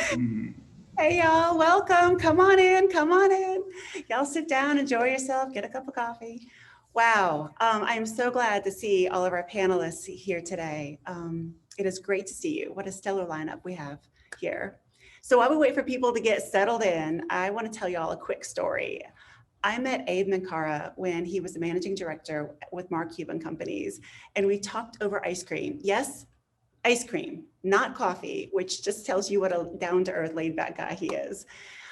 Hey y'all, welcome. Come on in, come on in. Y'all sit down, enjoy yourself, get a cup of coffee. Wow, I am so glad to see all of our panelists here today. It is great to see you. What a stellar lineup we have here. So while we wait for people to get settled in, I want to tell y'all a quick story. I met Abe Minkara when he was the managing director with Cuban companies, and we talked over ice cream. Yes, ice cream, not coffee, which just tells you what a down-to-earth, laid-back guy he is.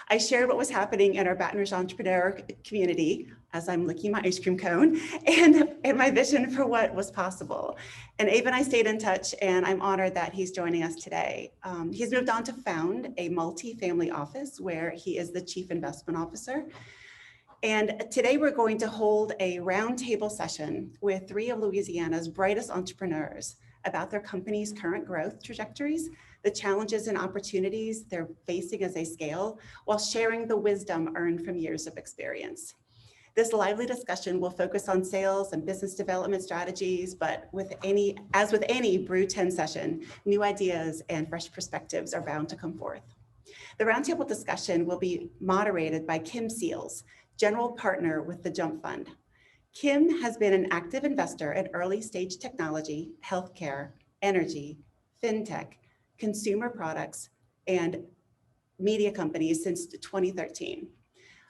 I shared what was happening in our Baton Rouge entrepreneur community as I'm licking my ice cream cone and my vision for what was possible. And Abe and I stayed in touch, and I'm honored that he's joining us today. He's moved on to found a multi-family office where he is the chief investment officer. And today we're going to hold a roundtable session with three of Louisiana's brightest entrepreneurs about their company's current growth trajectories, the challenges and opportunities they're facing as they scale, while sharing the wisdom earned from years of experience. This lively discussion will focus on sales and business development strategies, but as with any BREW 10 session, new ideas and fresh perspectives are bound to come forth. The roundtable discussion will be moderated by Kim Seals, general partner with the Jump Fund. Kim has been an active investor in early stage technology, healthcare, energy, fintech, consumer products, and media companies since 2013.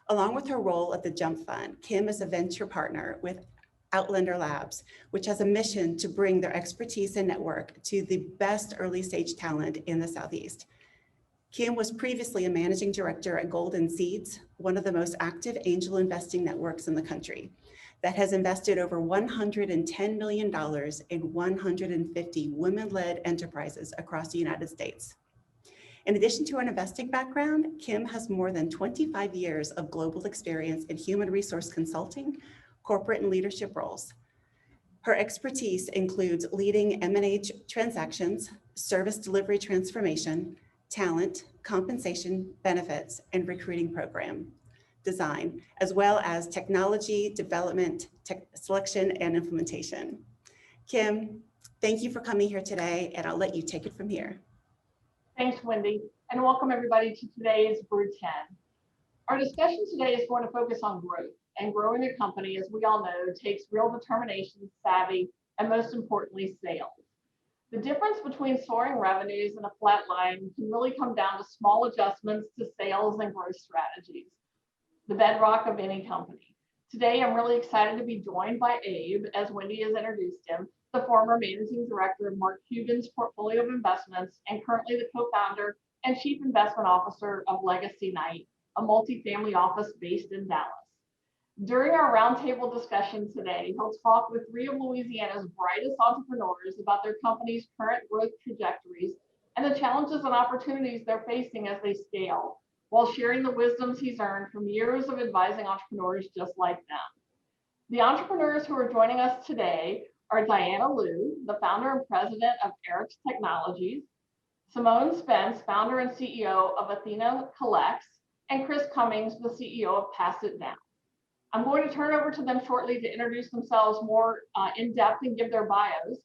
Along with her role at the Jump Fund, Kim is a venture partner with Outlander Labs, which has a mission to bring their expertise and network to the best early stage talent in the Southeast. Kim was previously a managing director at Golden Seeds, one of the most active angel investing networks in the country, that has invested over $110 million in 150 women-led enterprises across the United States. In addition to an investing background, Kim has more than 25 years of global experience in human resource consulting, corporate and leadership roles. Her expertise includes leading M&A transactions, service delivery transformation, talent, compensation, benefits, and recruiting program design, as well as technology development, selection, and implementation. Kim, thank you for coming here today, and I'll let you take it from here. Thanks, Wendy, and welcome everybody to today's BREW 10. Our discussion today is going to focus on growth, and growing a company, as we all know, takes real determination, savvy, and most importantly, sales. The difference between soaring revenues and a flat line can really come down to small adjustments to sales and growth strategies, the bedrock of any company. Today, I'm really excited to be joined by Abe, as Wendy has introduced him, the former managing director of Mark Cuban's portfolio of investments and currently the co-founder and chief investment officer of Legacy Knight, a multifamily office based in Dallas. During our roundtable discussion today, he'll talk with three of Louisiana's brightest entrepreneurs about their company's current growth trajectories and the challenges and opportunities they're facing as they scale, while sharing the wisdoms he's earned from years of advising entrepreneurs just like them. The entrepreneurs who are joining us today are Dianna Liu, the founder and president of Eric's Technologies, Simone Spence, founder and CEO of Athena Collects, and Chris Cummings, the CEO of Pass It Down. I'm going to turn it over to them shortly to introduce themselves more in depth and give their bios,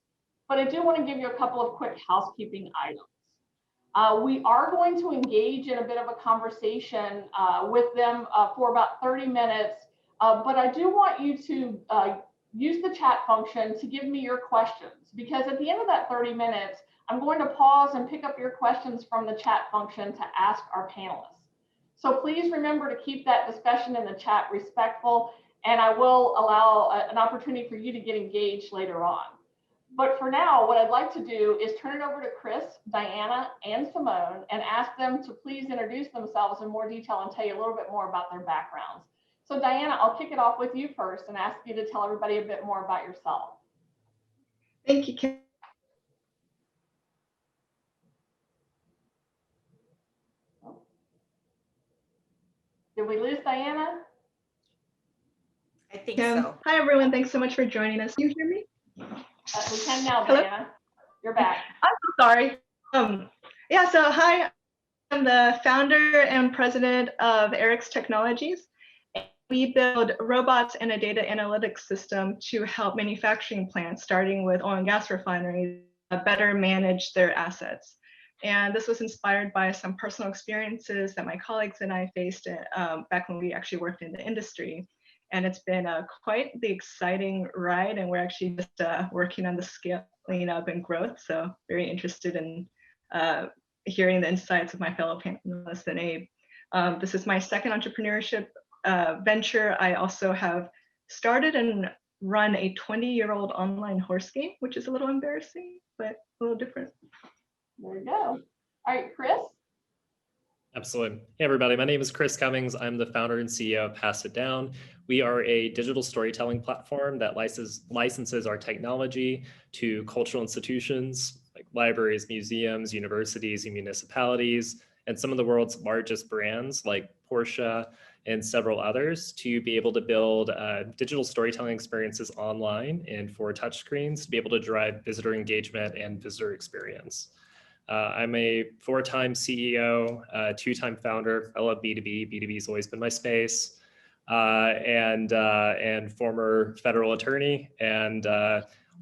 but I do want to give you a couple of quick housekeeping items. We are going to engage in a bit of a conversation with them for about 30 minutes, but I do want you to use the chat function to give me your questions, because at the end of that 30 minutes, I'm going to pause and pick up your questions from the chat function to ask our panelists. So please remember to keep that discussion in the chat respectful, and I will allow an opportunity for you to get engaged later on. But for now, what I'd like to do is turn it over to Chris, Dianna, and Simone and ask them to please introduce themselves in more detail and tell you a little bit more about their backgrounds. So Dianna, I'll kick it off with you first and ask you to tell everybody a bit more about yourself. Thank you, Kim. Did we lose Dianna? I think so. Hi, everyone. Thanks so much for joining us. Can you hear me? We can now, Hello? Dianna. You're back. I'm so sorry. Yeah, so hi, I'm the founder and president of Eric's Technologies. We build robots and a data analytics system to help manufacturing plants, starting with oil and gas refineries, better manage their assets. And this was inspired by some personal experiences that my colleagues and I faced back when we actually worked in the industry. And it's been quite the exciting ride, and we're actually just working on the scaling up and growth. So very interested in hearing the insights of my fellow panelists and Abe. This is my second entrepreneurship venture. I also have started and run a 20-year-old online horse game, which is a little embarrassing, but a little different. There you go. All right, Chris. Absolutely. Hey, everybody. My name is Chris Cummings. I'm the founder and CEO of Pass It Down. We are a digital storytelling platform that licenses our technology to cultural institutions like libraries, museums, universities, and municipalities, and some of the world's largest brands like Porsche and several others to be able to build digital storytelling experiences online and for touchscreens to be able to drive visitor engagement and visitor experience. I'm a 4-time CEO, 2-time founder. I love B2B. B2B has always been my space, and former federal attorney, and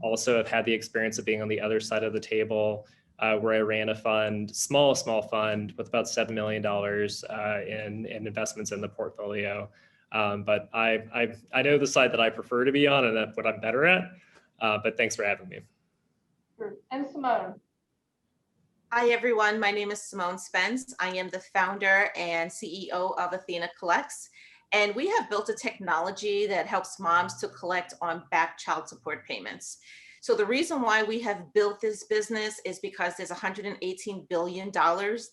also have had the experience of being on the other side of the table, where I ran a fund, small fund with about $7 million in investments in the portfolio. But I know the side that I prefer to be on, and that's what I'm better at. But thanks for having me. Sure. And Simone. Hi, everyone. My name is Simone Spence. I am the founder and CEO of Athena Collects. And we have built a technology that helps moms to collect on back child support payments. So the reason why we have built this business is because there's $118 billion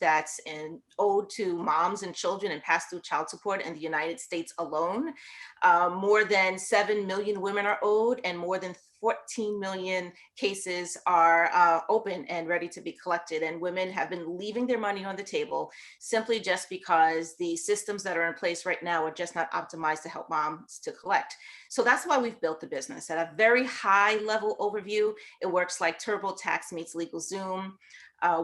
that's owed to moms and children and passed through child support in the United States alone. More than 7 million women are owed, and more than 14 million cases are open and ready to be collected. And women have been leaving their money on the table simply just because the systems that are in place right now are just not optimized to help moms to collect. So that's why we've built the business. At a very high level overview, it works like TurboTax meets LegalZoom.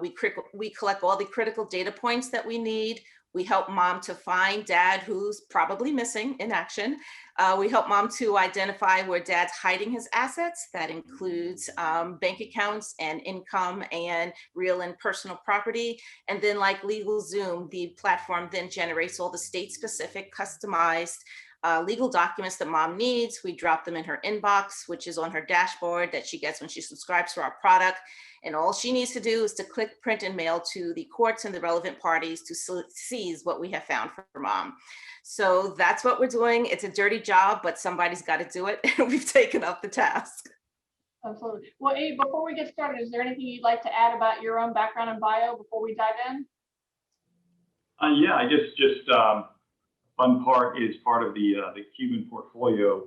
We collect all the critical data points that we need. We help mom to find dad who's probably missing in action. We help mom to identify where dad's hiding his assets. That includes bank accounts and income and real and personal property. And then like LegalZoom, the platform then generates all the state-specific customized legal documents that mom needs. We drop them in her inbox, which is on her dashboard that she gets when she subscribes to our product. And all she needs to do is to click, print, and mail to the courts and the relevant parties to seize what we have found for mom. So that's what we're doing. It's a dirty job, but somebody's got to do it. And we've taken up the task. Absolutely. Well, Abe, before we get started, is there anything you'd like to add about your own background and bio before we dive in? Yeah, I guess just fun part is part of the Cuban portfolio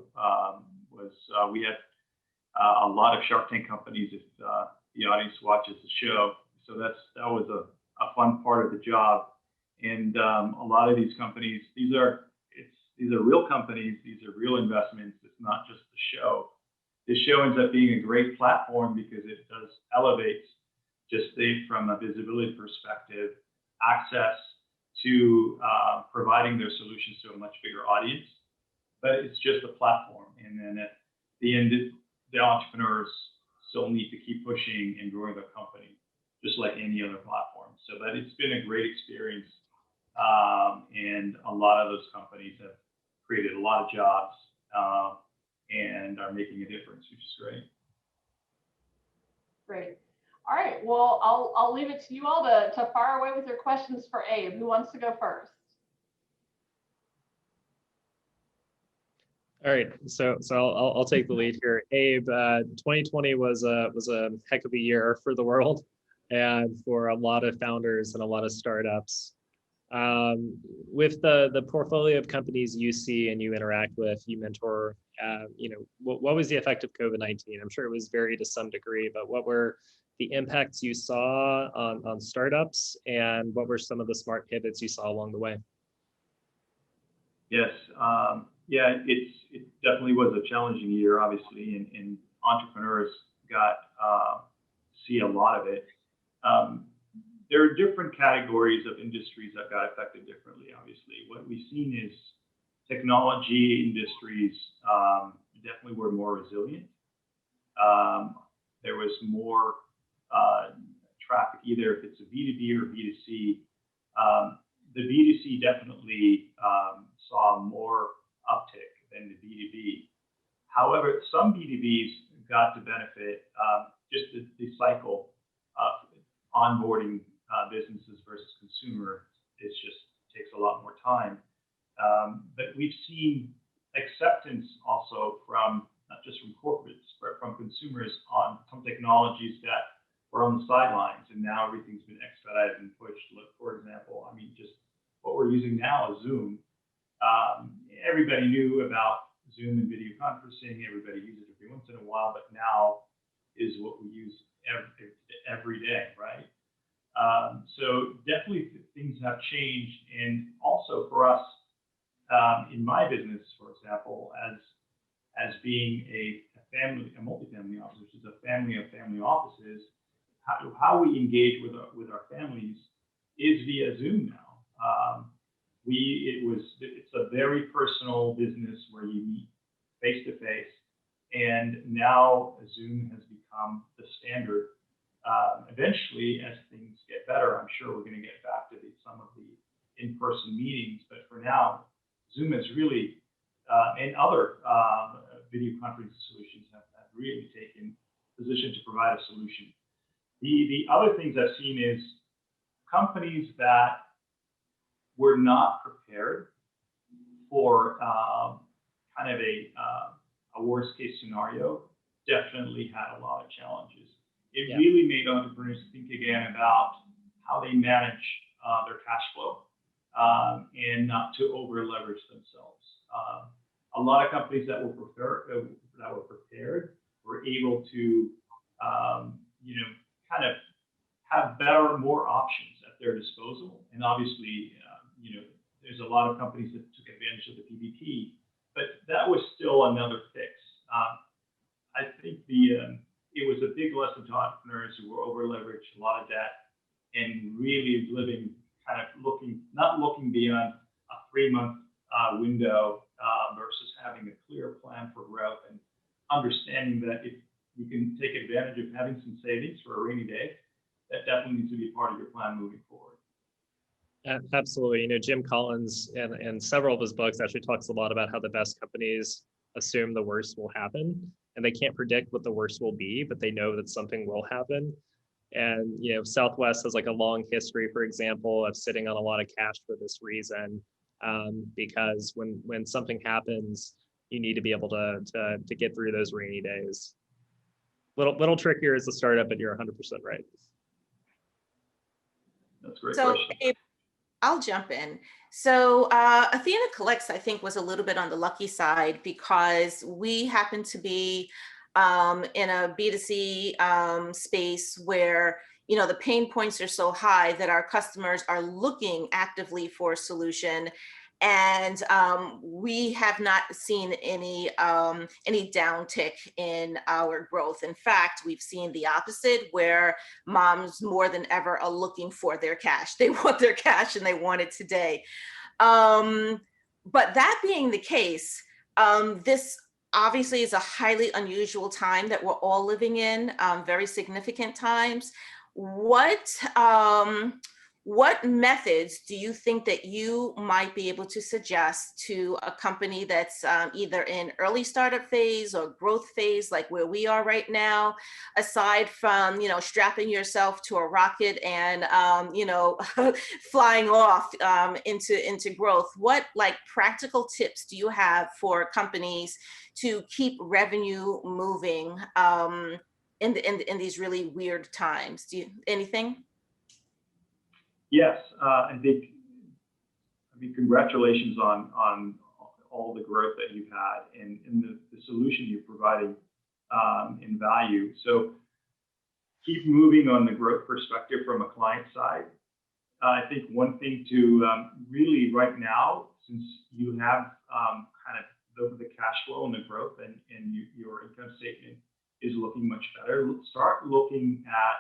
we had a lot of Shark Tank companies. If the audience watches the show, so that was a fun part of the job. And a lot of these companies, these are real companies. These are real investments. It's not just the show. This show ends up being a great platform because it does elevate just from a visibility perspective, access to providing their solutions to a much bigger audience. But it's just a platform. And then at the end, the entrepreneurs still need to keep pushing and growing their company, just like any other platform. So that it's been a great experience. And a lot of those companies have created a lot of jobs and are making a difference, which is great. Great. All right. Well, I'll leave it to you all to fire away with your questions for Abe. Who wants to go first? All right, so I'll take the lead here. Abe, 2020 was a heck of a year for the world and for a lot of founders and a lot of startups. With the portfolio of companies you see and you interact with, you mentor, what was the effect of COVID-19? I'm sure it was varied to some degree, but what were the impacts you saw on startups, and what were some of the smart pivots you saw along the way? Yes, yeah, it definitely was a challenging year, obviously, and entrepreneurs got see a lot of it. There are different categories of industries that got affected differently, obviously. What we've seen is technology industries definitely were more resilient. There was more traffic, either if it's a B2B or B2C. The B2C definitely saw more uptick than the B2B. However, some B2Bs got to benefit just the cycle of onboarding businesses versus consumer. It just takes a lot more time. But we've seen acceptance also from not just from corporates, but from consumers on some technologies that were on the sidelines, and now everything's been expedited and pushed. Look, for example, I mean, just what we're using now is Zoom. Everybody knew about Zoom and video conferencing. Everybody uses it every once in a while, but now is what we use every day, right? So definitely things have changed, and also for us in my business, for example, as being a multifamily office, which is a family of family offices, how we engage with our families is via Zoom now. It's a very personal business where you meet face to face, and now Zoom has become the standard. Eventually, as things get better, I'm sure we're going to get back to some of the in-person meetings, but for now, Zoom has really, and other video conferencing solutions have really taken position to provide a solution. The other things I've seen is companies that were not prepared for kind of a worst case scenario definitely had a lot of challenges. It really made entrepreneurs think again about how they manage their cash flow and not to over leverage themselves. A lot of companies that were prepared were able to kind of have more options at their disposal. And obviously, there's a lot of companies that took advantage of the PPP, but that was still another fix. I think it was a big lesson to entrepreneurs who were over leveraged, a lot of debt, and really living kind of not looking beyond a 3-month window versus having a clear plan for growth and understanding that if you can take advantage of having some savings for a rainy day, that definitely needs to be part of your plan moving forward. Absolutely. Jim Collins and several of his books actually talks a lot about how the best companies assume the worst will happen, and they can't predict what the worst will be, but they know that something will happen. And Southwest has like a long history, for example, of sitting on a lot of cash for this reason, because when something happens, you need to be able to get through those rainy days. Little trickier as a startup, but you're 100% right. That's a great So, question. Abe, I'll jump in. So Athena Collects, I think, was a little bit on the lucky side because we happen to be in a B2C space where the pain points are so high that our customers are looking actively for a solution. And we have not seen any downtick in our growth. In fact, we've seen the opposite, where moms more than ever are looking for their cash. They want their cash and they want it today. But that being the case, this obviously is a highly unusual time that we're all living in, very significant times. What methods do you think that you might be able to suggest to a company that's either in early startup phase or growth phase, like where we are right now, aside from, strapping yourself to a rocket and, flying off into growth? What practical tips do you have for companies to keep revenue moving in these really weird times? Anything? Yes, I mean, congratulations on all the growth that you've had and the solution you're providing in value. So keep moving on the growth perspective from a client side. I think one thing to really right now, since you have kind of the cash flow and the growth and your income statement is looking much better, start looking at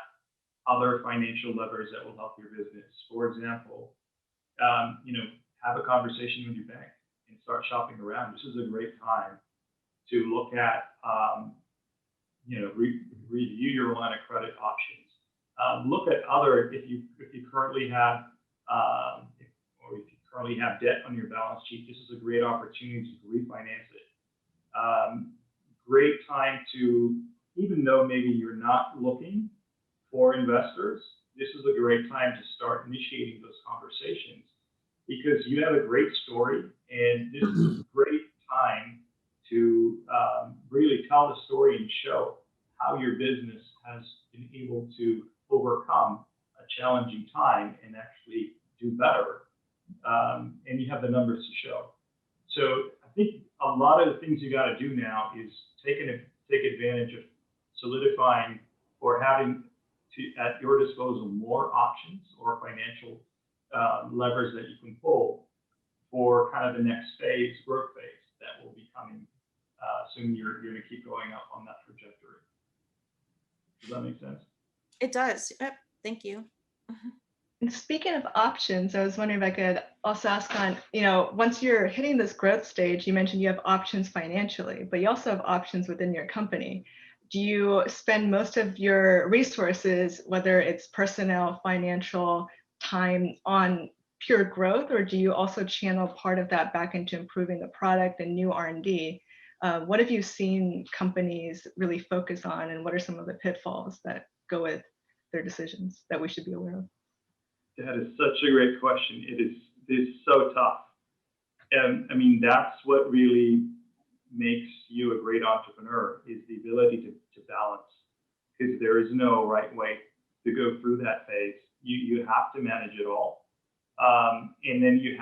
other financial levers that will help your business. For example, have a conversation with your bank and start shopping around. This is a great time to look at, review your line of credit options. look at other, if you currently have, or if you currently have debt on your balance sheet, this is a great opportunity to refinance it. Great time to, even though maybe you're not looking for investors, this is a great time to start initiating those conversations because you have a great story and this is a great time to really tell the story and show how your business has been able to overcome a challenging time and actually do better. And you have the numbers to show. So I think a lot of the things you got to do now is take advantage of solidifying or having at your disposal more options or financial levers that you can pull for kind of the next phase, growth phase that will be coming. Soon you're going to keep going up on that trajectory. Does that make sense? It does. Yep. Thank you. And speaking of options, I was wondering if I could also ask on, once you're hitting this growth stage, you mentioned you have options financially, but you also have options within your company. Do you spend most of your resources, whether it's personnel, financial, time, on pure growth, or do you also channel part of that back into improving the product and new R&D? What have you seen companies really focus on, and what are some of the pitfalls that go with their decisions that we should be aware of? That is such a great question. It is so tough. And I mean, that's what really makes you a great entrepreneur, is the ability to balance, because there is no right way to go through that phase. You have to manage it all. And then you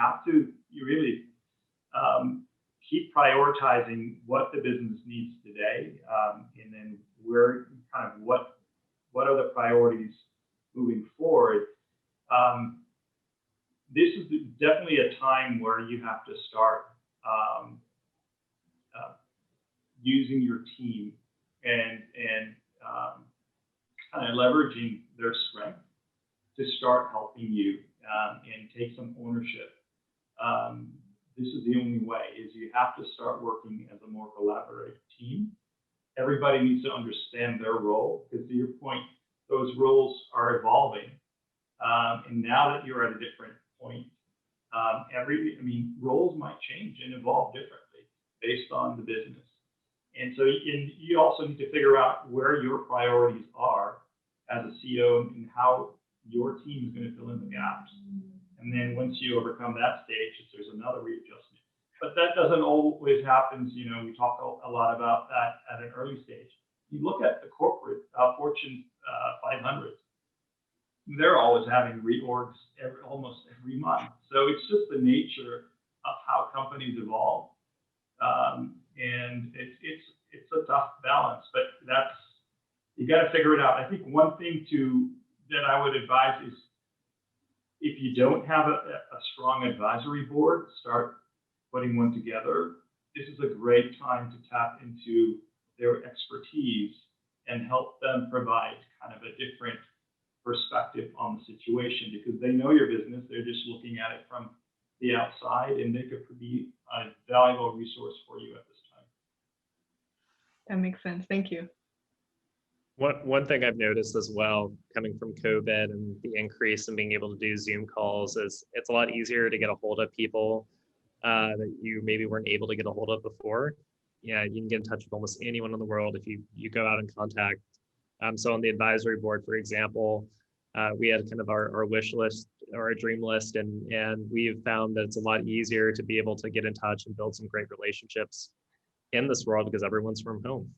really keep prioritizing what the business needs today, and then what are the priorities moving forward. This is definitely a time where you have to start using your team and kind of leveraging their strength to start helping you and take some ownership. This is the only way, is you have to start working as a more collaborative team. Everybody needs to understand their role, because to your point, those roles are evolving. And now that you're at a different point, roles might change and evolve differently based on the business. And so you also need to figure out where your priorities are as a CEO and how your team is going to fill in the gaps. And then once you overcome that stage, there's another readjustment. But that doesn't always happen. We talk a lot about that at an early stage. You look at the corporate Fortune 500s, they're always having reorgs almost every month. So it's just the nature of how companies evolve. And it's a tough balance, but you got to figure it out. I think one thing that I would advise is, if you don't have a strong advisory board, start putting one together. This is a great time to tap into their expertise and help them provide kind of a different perspective on the situation, because they know your business. They're just looking at it from the outside, and they could be a valuable resource for you at this time. That makes sense. Thank you. One thing I've noticed as well, coming from COVID and the increase in being able to do Zoom calls, is it's a lot easier to get a hold of people that you maybe weren't able to get a hold of before. Yeah, you can get in touch with almost anyone in the world if you go out and contact. So on the advisory board, for example, we had kind of our wish list or a dream list, and we've found that it's a lot easier to be able to get in touch and build some great relationships in this world because everyone's from home.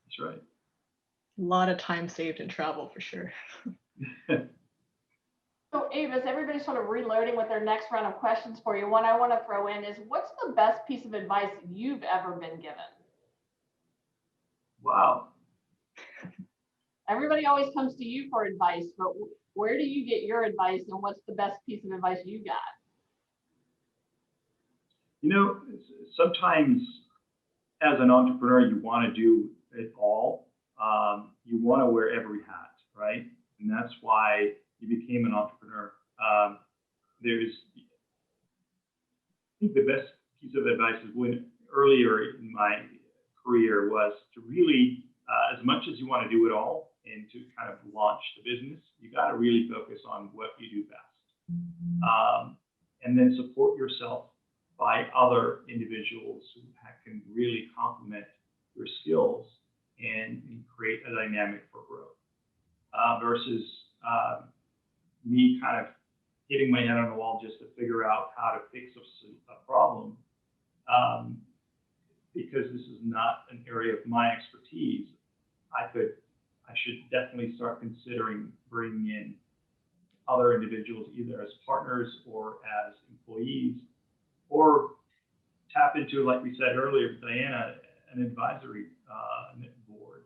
That's right. A lot of time saved in travel for sure. So Abe, as everybody's sort of reloading with their next round of questions for you, one I want to throw in is, what's the best piece of advice you've ever been given? Wow. Everybody always comes to you for advice, but where do you get your advice, and what's the best piece of advice you got? Sometimes as an entrepreneur, you want to do it all. You want to wear every hat, right? And that's why you became an entrepreneur. I think the best piece of advice is earlier in my career was to really, as much as you want to do it all, and to kind of launch the business, you got to really focus on what you do best. And then support yourself by other individuals who can really complement your skills and create a dynamic for growth. Versus me kind of hitting my head on the wall just to figure out how to fix a problem. Because this is not an area of my expertise, I should definitely start considering bringing in other individuals, either as partners or as employees, or tap into, like we said earlier, Dianna, an advisory board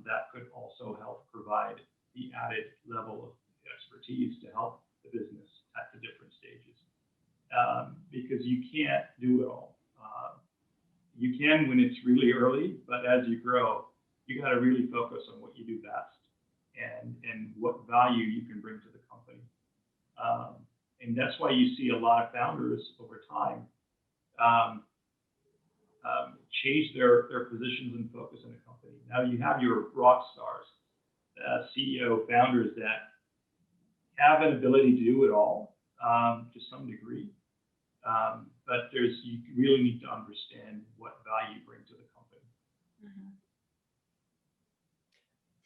that could also help provide the added level of expertise to help the business at the different stages. Because you can't do it all. You can when it's really early, but as you grow, you got to really focus on what you do best and what value you can bring to the company. And that's why you see a lot of founders over time change their positions and focus in a company. Now you have your rock stars, CEO founders that have an ability to do it all to some degree. But you really need to understand what value you bring to the company.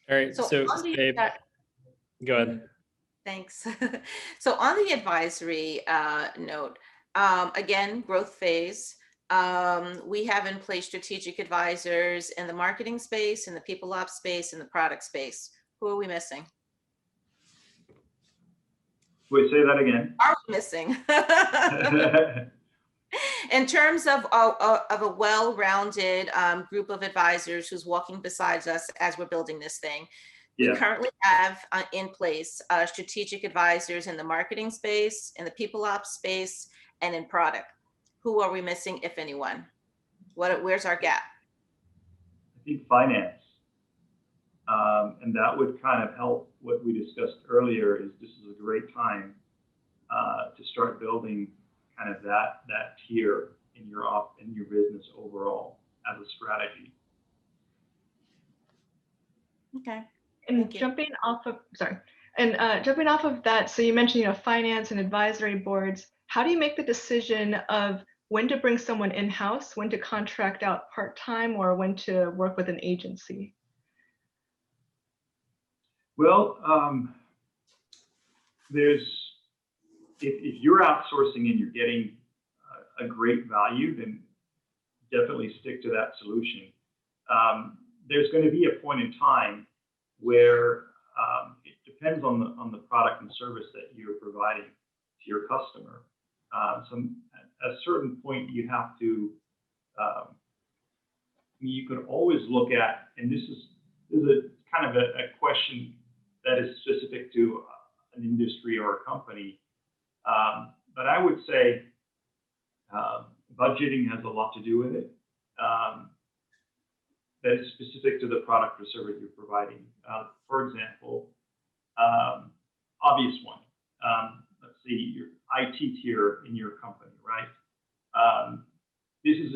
All right, so Abe, go ahead. Thanks. So on the advisory note, again, growth phase, we have in place strategic advisors in the marketing space, in the people ops space, in the product space. Who are we missing? Wait, say that again. Are we missing? In terms of a well-rounded group of advisors who's walking beside us as we're building this thing, we currently have in place strategic advisors in the marketing space, in the people ops space, and in product. Who are we missing, if anyone? Where's our gap? I think finance. And that would kind of help what we discussed earlier. This is a great time to start building kind of that tier in your business overall as a strategy. Okay. And jumping off of that, so you mentioned, finance and advisory boards. How do you make the decision of when to bring someone in-house, when to contract out part-time, or when to work with an agency? Well, if you're outsourcing and you're getting a great value, then definitely stick to that solution. There's going to be a point in time where it depends on the product and service that you're providing to your customer. So at a certain point, you have to. You could always look at, and this is a kind of a question that is specific to an industry or a company. But I would say budgeting has a lot to do with it. That is specific to the product or service you're providing. For example, obvious one. Let's see, your IT tier in your company, right? This is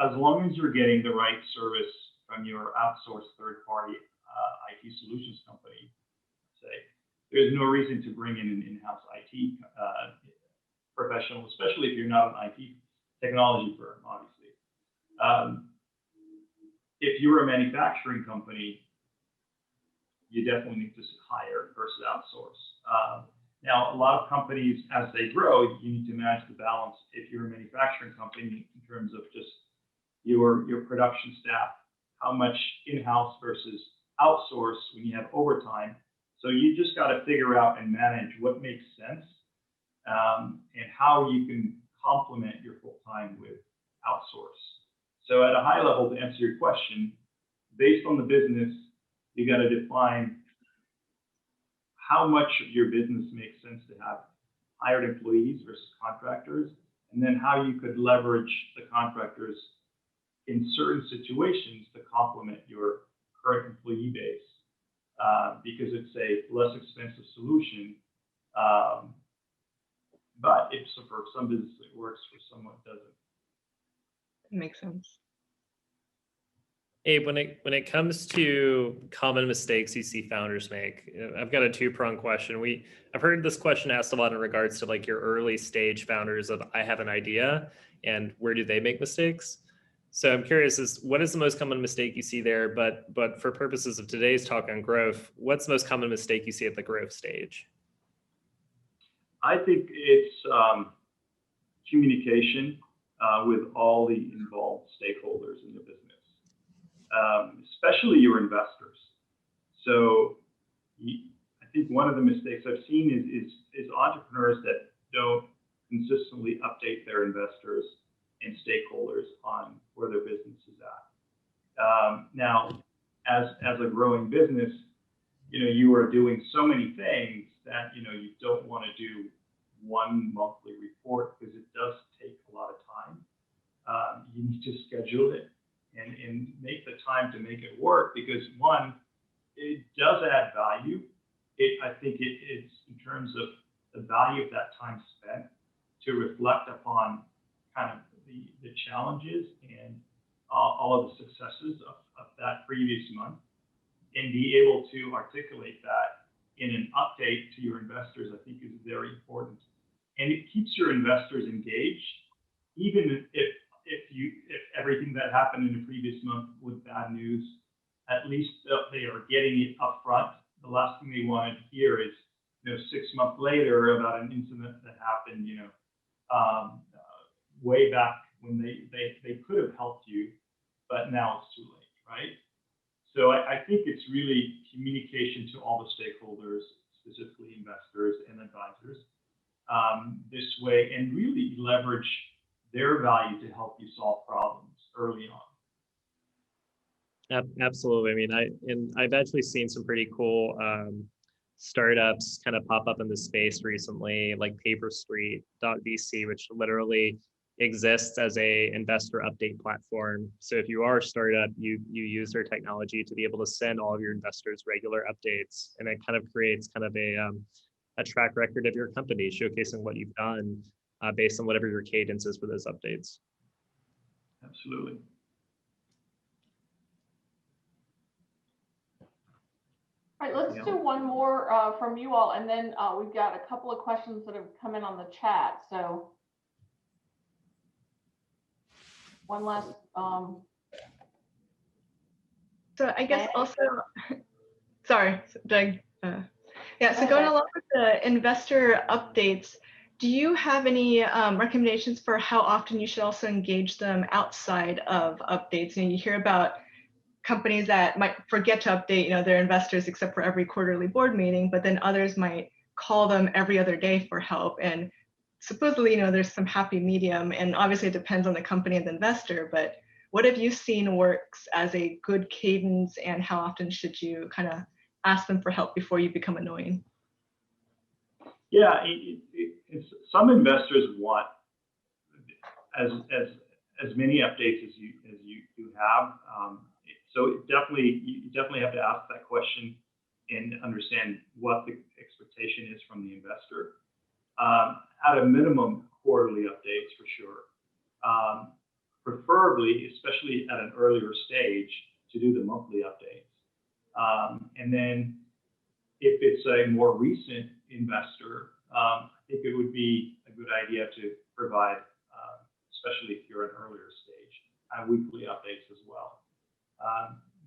as long as you're getting the right service from your outsourced third-party IT solutions company, say, there's no reason to bring in an in-house IT professional, especially if you're not an IT technology firm, obviously. If you're a manufacturing company, you definitely need to hire versus outsource. Now, a lot of companies, as they grow, you need to manage the balance. If you're a manufacturing company, in terms of just your production staff, how much in-house versus outsource when you have overtime. So you just got to figure out and manage what makes sense and how you can complement your full-time with outsource. So at a high level, to answer your question, based on the business, you got to define how much of your business makes sense to have hired employees versus contractors, and then how you could leverage the contractors in certain situations to complement your current employee base, because it's a less expensive solution. But for some businesses it works, for some it doesn't. Makes sense. Abe, when it comes to common mistakes you see founders make, I've got a two-pronged question. I've heard this question asked a lot in regards to like your early stage founders of I have an idea and where do they make mistakes? So I'm curious, what is the most common mistake you see there? But for purposes of today's talk on growth, what's the most common mistake you see at the growth stage? I think it's communication with all the involved stakeholders in the business. Especially your investors. So I think one of the mistakes I've seen is entrepreneurs that don't consistently update their investors and stakeholders on where their business is at. Now, as a growing business, you are doing so many things that you don't want to do one monthly report because it does take a lot of time. You need to schedule it and make the time to make it work because one, it does add value. I think it's in terms of the value of that time spent to reflect upon kind of the challenges and all of the successes of that previous month and be able to articulate that in an update to your investors, I think is very important. And it keeps your investors engaged, even if everything that happened in the previous month was bad news, at least they are getting it up front. The last thing they wanted to hear is, 6 months later about an incident that happened, way back when they could have helped you, but now it's too late, right? So I think it's really communication to all the stakeholders, specifically investors and advisors, this way, and really leverage their value to help you solve problems early on. Absolutely. I mean, I've actually seen some pretty cool startups kind of pop up in the space recently, like PaperStreet.vc, which literally exists as a investor update platform. So if you are a startup, you use their technology to be able to send all of your investors regular updates, and it kind of creates kind of a track record of your company, showcasing what you've done based on whatever your cadence is for those updates. Absolutely. All right, let's do one more from you all, and then we've got a couple of questions that have come in on the chat. So one last. So I guess also, sorry, Doug. Yeah, so going along with the investor updates, do you have any recommendations for how often you should also engage them outside of updates? You hear about companies that might forget to update, their investors except for every quarterly board meeting, but then others might call them every other day for help. And supposedly, there's some happy medium, and obviously it depends on the company and the investor, but what have you seen works as a good cadence, and how often should you kind of ask them for help before you become annoying? Yeah, it's, some investors want as many updates as you have. So you definitely have to ask that question and understand what the expectation is from the investor. At a minimum, quarterly updates for sure. Preferably, especially at an earlier stage, to do the monthly updates. And then if it's a more recent investor, I think it would be a good idea to provide, especially if you're an earlier stage, weekly updates as well.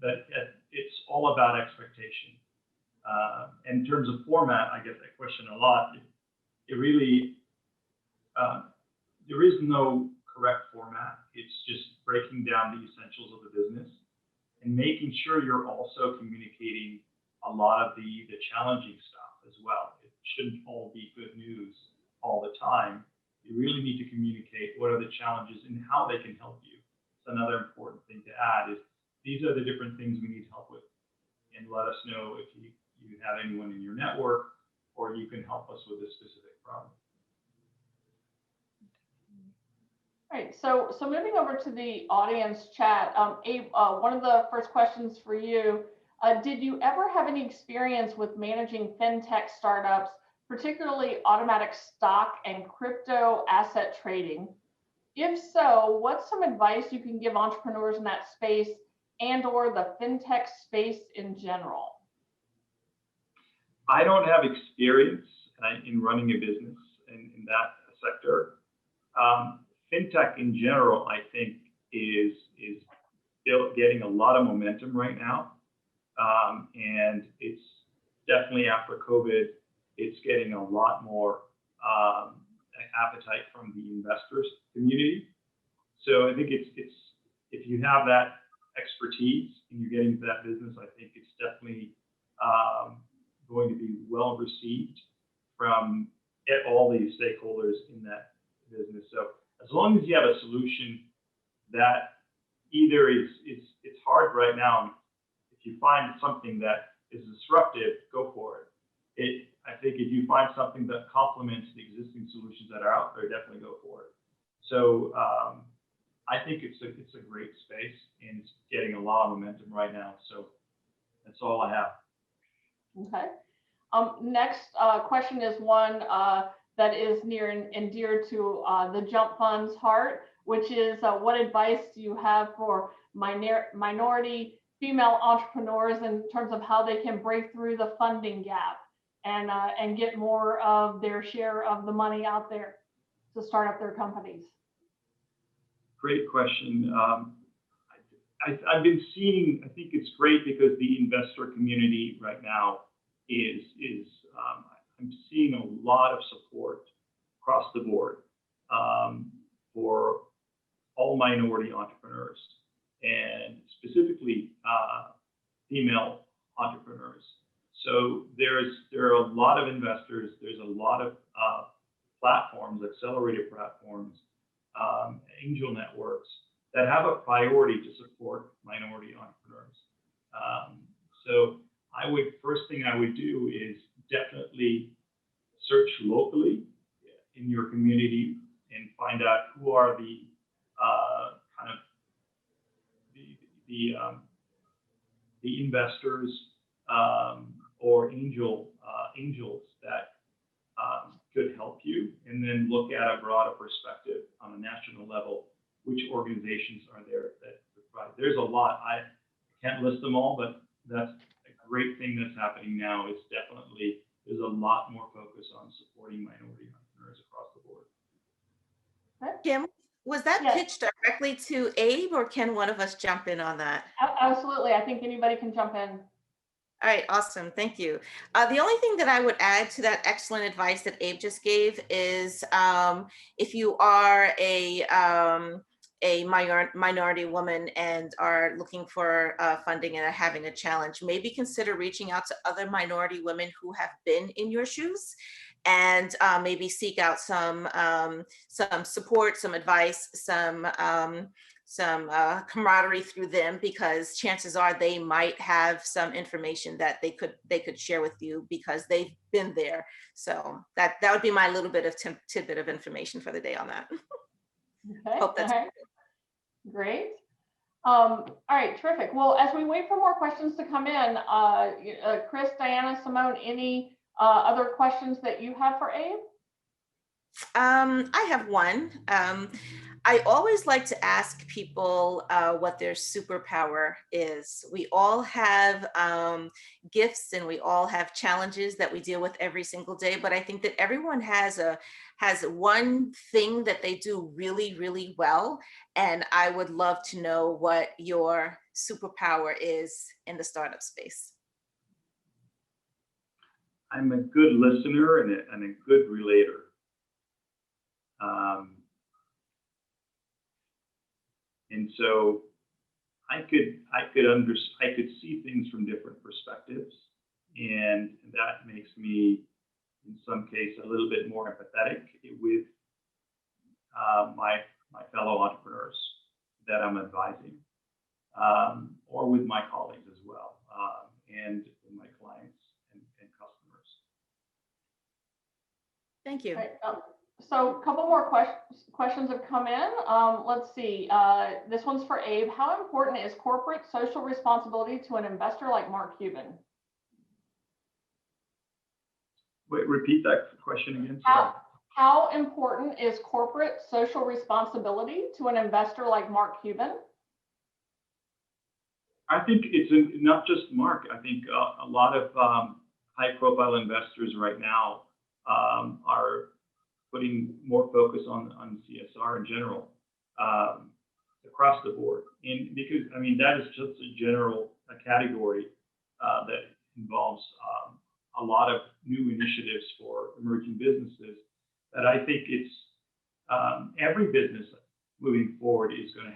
But it's all about expectation. In terms of format, I get that question a lot. It really, there is no correct format. It's just breaking down the essentials of the business and making sure you're also communicating a lot of the challenging stuff as well. It shouldn't all be good news all the time. You really need to communicate what are the challenges and how they can help you. It's another important thing to add is these are the different things we need help with, and let us know if you have anyone in your network or you can help us with a specific problem. All right, so moving over to the audience chat, Abe, one of the first questions for you, did you ever have any experience with managing fintech startups, particularly automatic stock and crypto asset trading? If so, what's some advice you can give entrepreneurs in that space? and/or the fintech space in general? I don't have experience in running a business in that sector. Fintech in general, I think, is getting a lot of momentum right now. And it's definitely after COVID, it's getting a lot more appetite from the investors community. So I think it's if you have that expertise and you're getting into that business, I think it's definitely going to be well received from all these stakeholders in that business. So as long as you have a solution that either it's hard right now. If you find something that is disruptive, go for it. I think if you find something that complements the existing solutions that are out there, definitely go for it. So I think it's a great space and it's getting a lot of momentum right now. So that's all I have. Okay. Next question is one that is near and dear to the Jump Fund's heart, which is what advice do you have for minority female entrepreneurs in terms of how they can break through the funding gap and get more of their share of the money out there to start up their companies? Great question. I've been seeing, I think it's great because the investor community right now is I'm seeing a lot of support across the board for all minority entrepreneurs and specifically female entrepreneurs. So there are a lot of investors, there's a lot of platforms, accelerator platforms, angel networks that have a priority to support minority entrepreneurs. So first thing I would do is definitely search locally in your community and find out who are the the investors or angels that could help you, and then look at a broader perspective on a national level, which organizations are there that provide. There's a lot. I can't list them all, but that's a great thing that's happening now. Is definitely there's a lot more focus on supporting minority entrepreneurs across the board. Kim, was that Yes. pitched directly to Abe, or can one of us jump in on that? Absolutely. I think anybody can jump in. All right, awesome. Thank you. The only thing that I would add to that excellent advice that Abe just gave is if you are a minority woman and are looking for funding and are having a challenge, maybe consider reaching out to other minority women who have been in your shoes, and maybe seek out some support, some advice, some camaraderie through them, because chances are they might have some information that they could share with you because they've been there. So that would be my little bit of tidbit of information for the day on that. Okay. Hope that's right. Great. All right, terrific. Well, as we wait for more questions to come in, Chris, Dianna, Simone, any other questions that you have for Abe? I have one. I always like to ask people what their superpower is. We all have gifts and we all have challenges that we deal with every single day, but I think that everyone has one thing that they do really, really well. And I would love to know what your superpower is in the startup space. I'm a good listener and a good relator. And so I could see things from different perspectives, and that makes me, in some case, a little bit more empathetic with my fellow entrepreneurs that I'm advising, or with my colleagues as well, and with my clients and customers. Thank you. Right. So a couple more questions have come in. Let's see. This one's for Abe. How important is corporate social responsibility to an investor like Mark Cuban? Wait, repeat that question again. How important is corporate social responsibility to an investor like Mark Cuban? I think it's not just Mark. I think a lot of high-profile investors right now are putting more focus on CSR in general across the board. And because, I mean, that is just a general category that involves a lot of new initiatives for emerging businesses that I think it's every business moving forward is going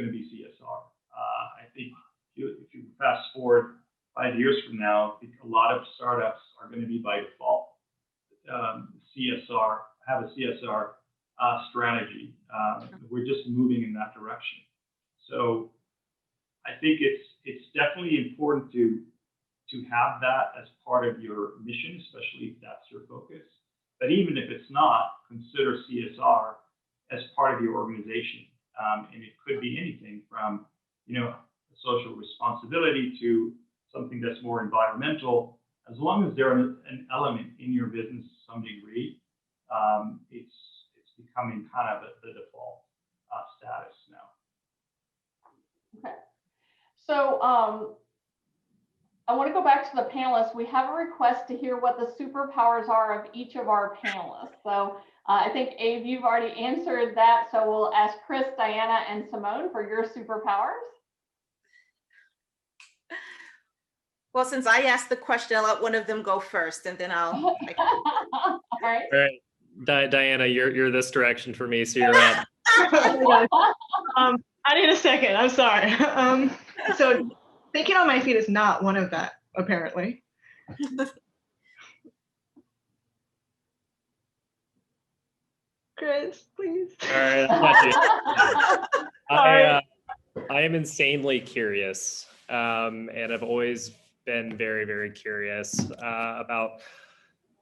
to be CSR. I think if you fast forward 5 years from now, I think a lot of startups are going to be by default have a CSR strategy. We're just moving in that direction. So I think it's definitely important to have that as part of your mission, especially if that's your focus. But even if it's not, consider CSR as part of your organization. And it could be anything from, social responsibility to something that's more environmental. As long as there's an element in your business to some degree, it's becoming kind of the default status now. Okay. So I want to go back to the panelists. We have a request to hear what the superpowers are of each of our panelists. So I think, Abe, you've already answered that. So we'll ask Chris, Dianna, and Simone for your superpowers. Well, since I asked the question, I'll let one of them go first, and then I'll. All right. All right, Dianna, you're this direction for me, so you're up. I need a second. I'm sorry. So thinking on my feet is not one of that, apparently. Chris, please. All right, I got you. I am insanely curious, and I've always been very, very curious about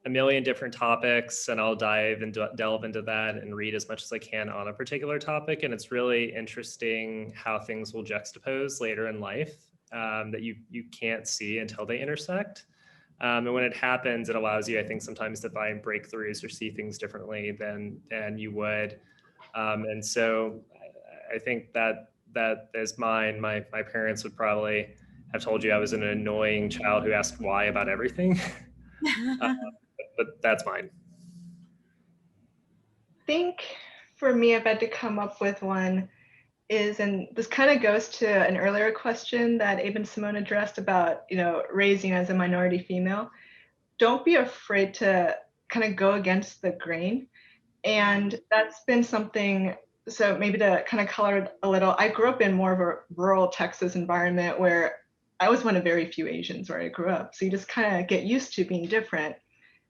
a million different topics, and I'll delve into that and read as much as I can on a particular topic. And it's really interesting how things will juxtapose later in life that you can't see until they intersect. And when it happens, it allows you, I think, sometimes to find breakthroughs or see things differently than you would. And so I think that is mine. My parents would probably have told you I was an annoying child who asked why about everything. But that's mine. I think for me, if I had to come up with one, and this kind of goes to an earlier question that Abe and Simone addressed about, raising as a minority female. Don't be afraid to kind of go against the grain. And that's been something, so maybe to kind of color it a little, I grew up in more of a rural Texas environment where I was one of very few Asians where I grew up. So you just kind of get used to being different.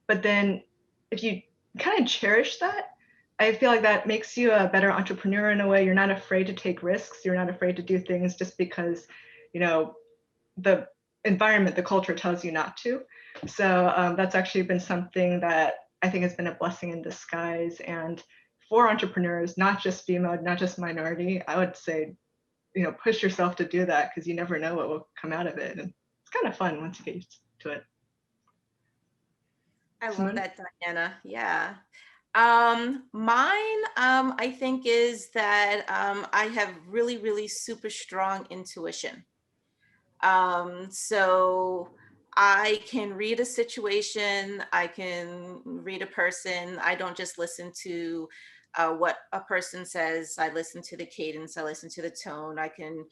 But then if you kind of cherish that, I feel like that makes you a better entrepreneur in a way. You're not afraid to take risks. You're not afraid to do things just because, the environment, the culture tells you not to. So that's actually been something that I think has been a blessing in disguise. And for entrepreneurs, not just female, not just minority, I would say, push yourself to do that because you never know what will come out of it. And it's kind of fun once you get used to it. I love that, Dianna. Yeah. Mine, I think, is that I have really, really super strong intuition. So I can read a situation, I can read a person. I don't just listen to what a person says. I listen to the cadence, I listen to the tone. I can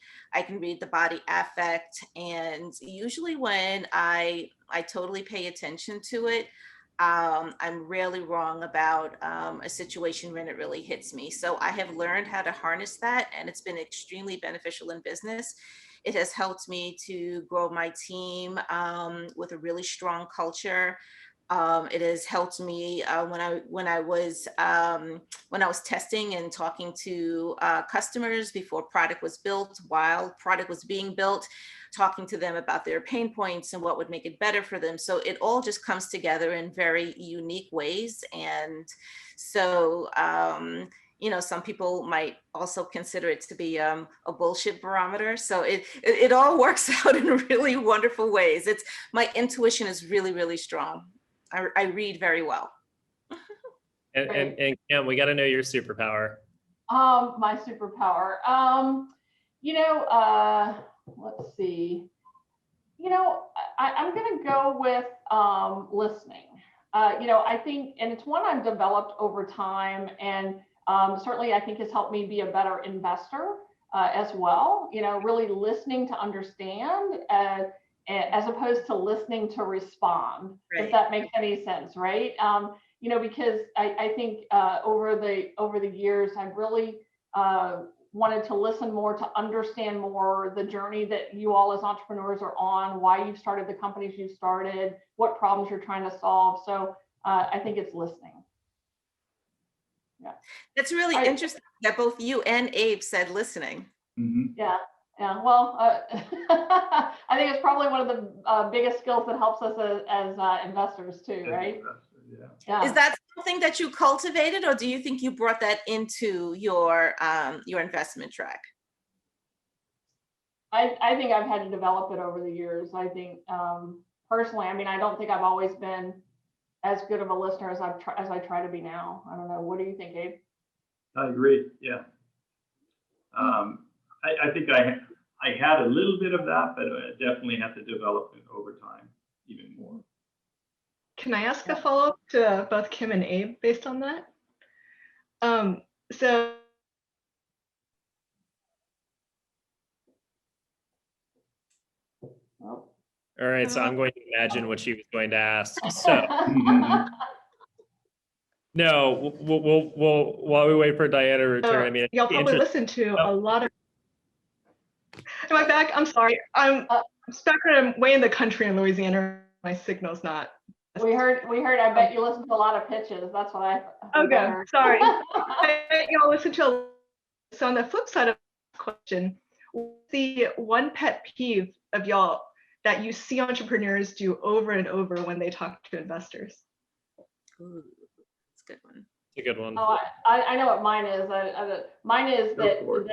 read the body affect. And usually when I totally pay attention to it, I'm rarely wrong about a situation when it really hits me. So I have learned how to harness that, and it's been extremely beneficial in business. It has helped me to grow my team with a really strong culture. It has helped me when I was testing and talking to customers before product was built, while product was being built, talking to them about their pain points and what would make it better for them. So it all just comes together in very unique ways. And so, some people might also consider it to be a bullshit barometer. So it all works out in really wonderful ways. My intuition is really, really strong. I read very well. And Kim, we got to know your superpower. My superpower. let's see. You know, I'm going to go with listening. You know, I think, and it's one I've developed over time, and certainly I think has helped me be a better investor as well. You know, really listening to understand as opposed to listening to respond, Right. if that makes any sense, right? You know, because I think over the years, I've really wanted to listen more, to understand more the journey that you all as entrepreneurs are on, why you've started the companies you've started, what problems you're trying to solve. So I think it's listening. Yeah. That's really All right. interesting that both you and Abe said listening. Mhm. Yeah. Yeah. Well, I think it's probably one of the biggest skills that helps us as investors too, right? Yeah. Yeah. Is that something that you cultivated, or do you think you brought that into your investment track? I think I've had to develop it over the years. I think personally, I mean, I don't think I've always been as good of a listener as I try to be now. I don't know. What do you think, Abe? I agree. Yeah. I think I had a little bit of that, but I definitely had to develop it over time even more. Can I ask a follow-up to both Kim and Abe based on that? So Oh. All right, so I'm going to imagine what she was going to ask. So no, we'll while we wait for Diana to return. I mean, y'all probably listen to a lot of. Am I back? I'm sorry. I'm way in the country in Louisiana. My signal's not. We heard. I bet you listen to a lot of pitches. That's what I. Okay, sorry. I bet y'all listen to. So on the flip side of the question, what's the one pet peeve of y'all that you see entrepreneurs do over and over when they talk to investors? Ooh, that's a good one. It's a good one. Oh, I know what mine is. Mine is that Go for it.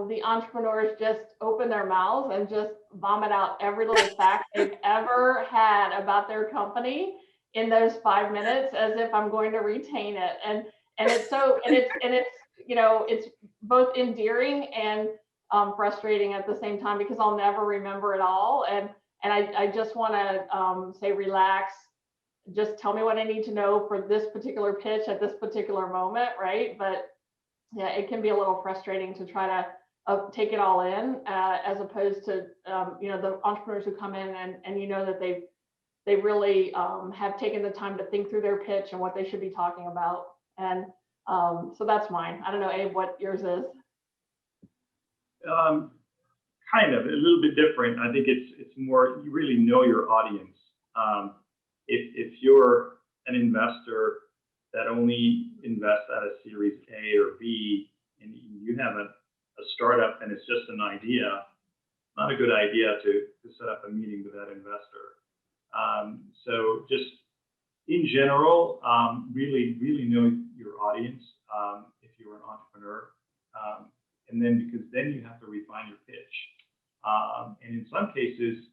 the entrepreneurs just open their mouths and just vomit out every little fact they've ever had about their company in those 5 minutes, as if I'm going to retain it. And it's so and it's you know, it's both endearing and frustrating at the same time, because I'll never remember it all. And I just want to say, relax. Just tell me what I need to know for this particular pitch at this particular moment, right? But yeah, it can be a little frustrating to try to take it all in, as opposed to you know, the entrepreneurs who come in and you know that they really have taken the time to think through their pitch and what they should be talking about. And so that's mine. I don't know, Abe, what yours is. Kind of a little bit different. I think it's more, you really know your audience. If you're an investor that only invests at a Series A or B, and you have a startup and it's just an idea, not a good idea to set up a meeting with that investor. So just in general, really know your audience if you're an entrepreneur. And then, because then you have to refine your pitch. And in some cases,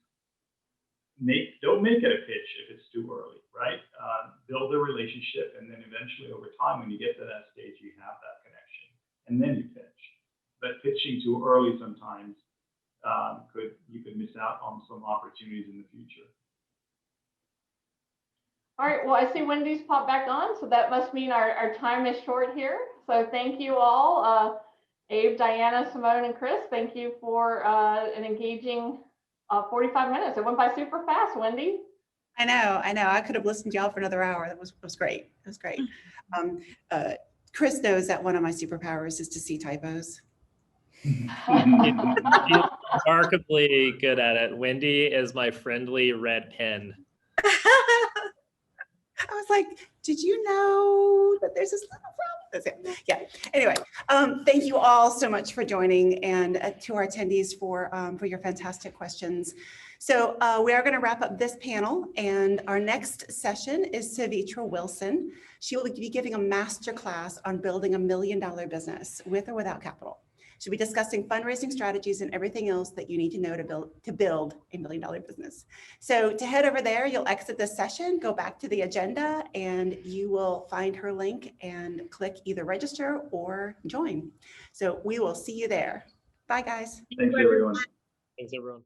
don't make it a pitch if it's too early, right? Build a relationship, and then eventually over time, when you get to that stage, you have that connection, and then you pitch. But pitching too early sometimes you could miss out on some opportunities in the future. All right, well, I see Wendy's popped back on, so that must mean our time is short here. So thank you all, Abe, Diana, Simone, and Chris. Thank you for an engaging 45 minutes. It went by super fast, Wendy. I know. I could have listened to y'all for another hour. That was great. It was great. Chris knows that one of my superpowers is to see typos. She's remarkably good at it. Wendy is my friendly red pen. I was like, did you know that there's this little problem? Yeah. Anyway, thank you all so much for joining, and to our attendees for your fantastic questions. So we are going to wrap up this panel, and our next session is Savitra Wilson. She will be giving a masterclass on building $1 million business with or without capital. She'll be discussing fundraising strategies and everything else that you need to know to build a $1 million business. So to head over there, you'll exit this session, go back to the agenda, and you will find her link and click either register or join. So we will see you there. Bye, guys. Thanks, everyone. Thanks, everyone.